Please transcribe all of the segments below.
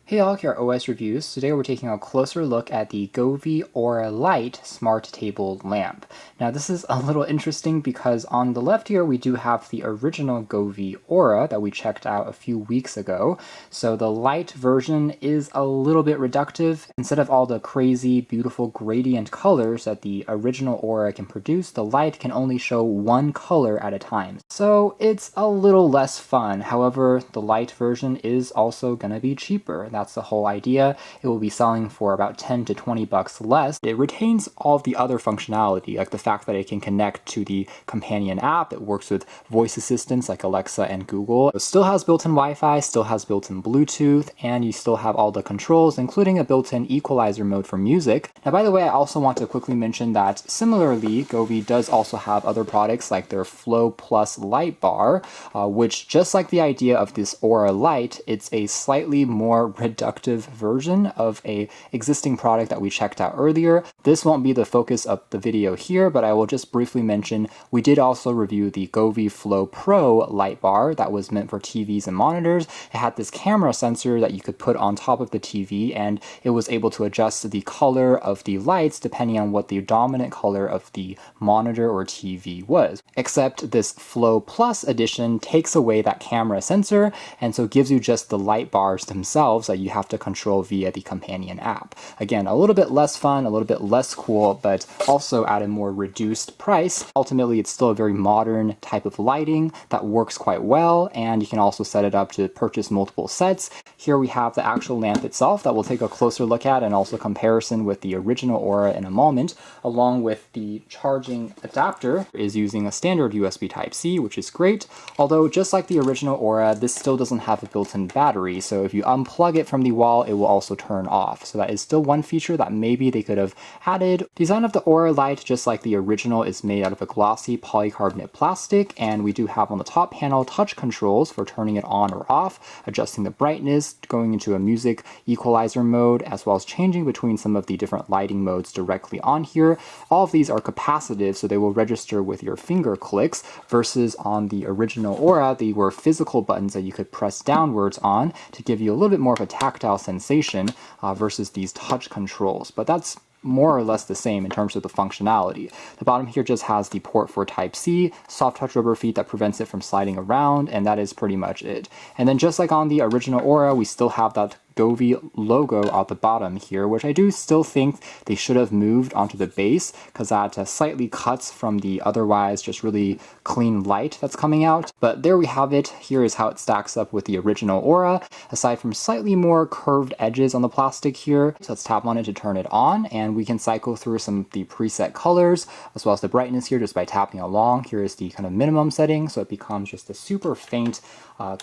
Hey all, here at OS Reviews. Today we're taking a closer look at the Govee or Lite Smart Table Lamp. Now this is a little interesting because on the left here we do have the original Govee Aura that we checked out a few weeks ago. So the Lite version is a little bit reductive. Instead of all the crazy, beautiful gradient colors that the original Aura can produce, the Lite can only show one color at a time. So it's a little less fun. However, the Lite version is also gonna be cheaper. That's the whole idea. It will be selling for about 10 to 20 bucks less. It retains all of the other functionality, like the fact that it can connect to the companion app. It works with voice assistants like Alexa and Google. It still has built-in Wi-Fi, still has built-in Bluetooth, and you still have all the controls, including a built-in equalizer mode for music. Now, by the way, I also want to quickly mention that similarly, Govee does also have other products like their Flow Plus light bar, which just like the idea of this Aura Lite, it's a slightly more reductive version of a existing product that we checked out earlier. This won't be the focus of the video here, but I will just briefly mention we did also review the Govee Flow Pro light bar that was meant for TVs and monitors. It had this camera sensor that you could put on top of the TV, and it was able to adjust the color of the lights depending on what the dominant color of the monitor or TV was. Except this Flow Plus edition takes away that camera sensor, and so gives you just the light bars themselves that you have to control via the companion app. Again, a little bit less fun, a little bit less cool, but also at a more reduced price. Ultimately, it's still a very modern type of lighting that works quite well, and you can also set it up to purchase multiple sets. Here we have the actual lamp itself that we'll take a closer look at, and also comparison with the original Aura in a moment, along with the charging adapter is using a standard USB Type-C, which is great. Although just like the original Aura, this still doesn't have a built-in battery, so if you unplug it from the wall, it will also turn off. So that is still one feature that maybe they could have added. Design of the Aura Lite, just like the original, is made out of a glossy polycarbonate plastic, and we do have on the top panel touch controls for turning it on or off, adjusting the brightness, going into a music equalizer mode, as well as changing between some of the different lighting modes directly on here. All of these are capacitive, so they will register with your finger clicks, versus on the original Aura, they were physical buttons that you could press downwards on to give you a little bit more of a tactile sensation versus these touch controls. But that's more or less the same in terms of the functionality. The bottom here just has the port for Type-C, soft touch rubber feet that prevents it from sliding around, and that is pretty much it. And then just like on the original Aura, we still have that Govee logo at the bottom here, which I do still think they should have moved onto the base, because that slightly cuts from the otherwise just really clean light that's coming out. But there we have it. Here is how it stacks up with the original Aura, aside from slightly more curved edges on the plastic here. So let's tap on it to turn it on, and we can cycle through some of the preset colors, as well as the brightness here just by tapping along. Here is the kind of minimum setting, so it becomes just a super faint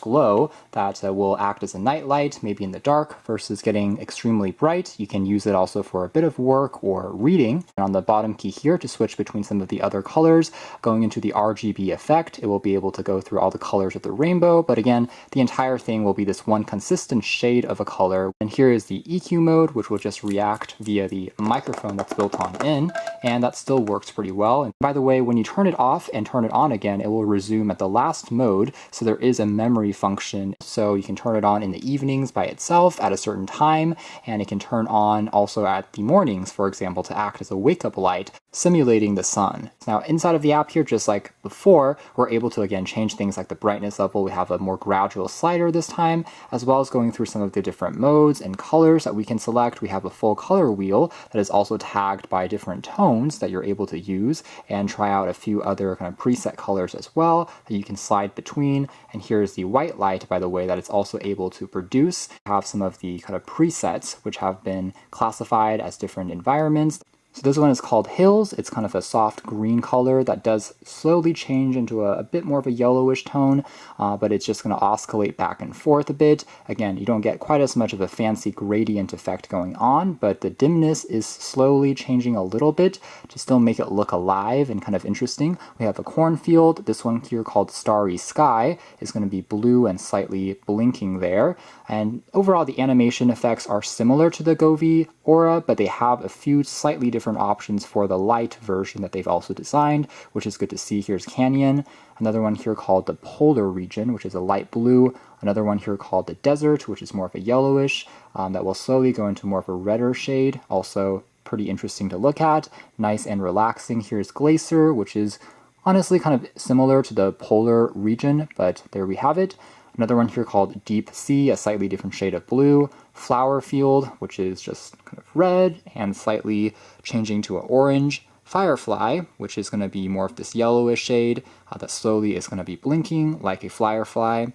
glow that will act as a night light, maybe in the dark, versus getting extremely bright. You can use it also for a bit of work or reading. And on the bottom key here to switch between some of the other colors, going into the RGB effect, it will be able to go through all the colors of the rainbow, but again, the entire thing will be this one consistent shade of a color. And here is the EQ mode, which will just react via the microphone that's built on in, and that still works pretty well. And by the way, when you turn it off and turn it on again, it will resume at the last mode, so there is a memory function, so you can turn it on in the evenings by itself at a certain time, and it can turn on also at the mornings, for example, to act as a wake-up light, simulating the sun. Now inside of the app here, just like before, we're able to again change things like the brightness level. We have a more gradual slider this time, as well as going through some of the different modes and colors that we can select. We have a full color wheel that is also tagged by different tones that you're able to use, and try out a few other kind of preset colors as well that you can slide between. And here's the white light, by the way, that it's also able to produce. We have some of the kind of presets which have been classified as different environments. So this one is called Hills. It's kind of a soft green color that does slowly change into a bit more of a yellowish tone, but it's just going to oscillate back and forth a bit. Again, you don't get quite as much of a fancy gradient effect going on, but the dimness is slowly changing a little bit to still make it look alive and kind of interesting. We have a cornfield. This one here called Starry Sky is going to be blue and slightly blinking there. And overall, the animation effects are similar to the Govee Aura, but they have a few slightly different different options for the light version that they've also designed, which is good to see. Here's Canyon, another one here called the Polar Region, which is a light blue, another one here called the Desert, which is more of a yellowish, that will slowly go into more of a redder shade, also pretty interesting to look at, nice and relaxing. Here's Glacier, which is honestly kind of similar to the Polar Region, but there we have it. Another one here called Deep Sea, a slightly different shade of blue. Flower Field, which is just kind of red and slightly changing to an orange. Firefly, which is going to be more of this yellowish shade that slowly is going to be blinking like a firefly.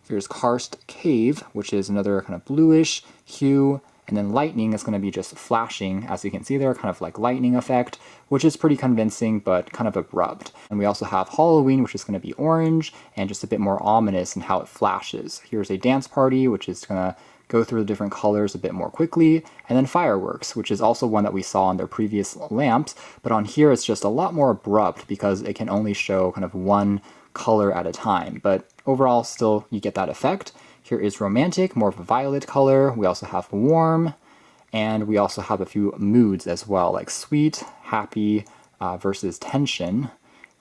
Here's Karst Cave, which is another kind of bluish hue. And then lightning is going to be just flashing, as you can see there, kind of like lightning effect, which is pretty convincing, but kind of abrupt. And we also have Halloween, which is going to be orange, and just a bit more ominous in how it flashes. Here's a dance party, which is going to go through the different colors a bit more quickly. And then fireworks, which is also one that we saw on their previous lamps, but on here it's just a lot more abrupt because it can only show kind of one color at a time. But overall, still, you get that effect. Here is romantic, more of a violet color. We also have warm, and we also have a few moods as well, like sweet, happy versus tension.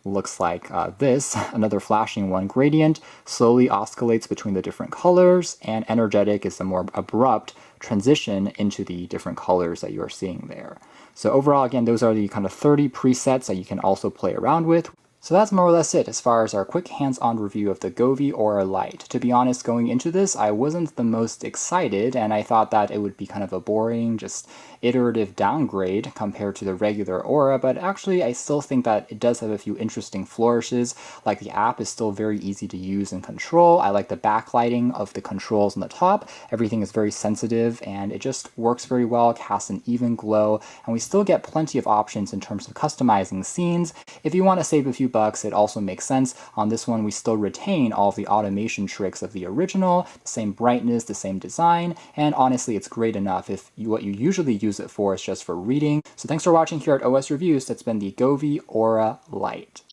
Looks like this, another flashing one. Gradient slowly oscillates between the different colors, and energetic is the more abrupt transition into the different colors that you are seeing there. So overall, again, those are the kind of 30 presets that you can also play around with. So that's more or less it as far as our quick hands-on review of the Govee Aura Lite. To be honest, going into this, I wasn't the most excited, and I thought that it would be kind of a boring, just iterative downgrade compared to the regular Aura, but actually I still think that it does have a few interesting flourishes. Like the app is still very easy to use and control. I like the backlighting of the controls on the top. Everything is very sensitive, and it just works very well, casts an even glow, and we still get plenty of options in terms of customizing scenes. If you want to save a few bucks, it also makes sense. On this one, we still retain all of the automation tricks of the original, the same brightness, the same design, and honestly, it's great enough if what you usually use it for is just for reading. So thanks for watching here at OS Reviews. That's been the Govee Aura Lite.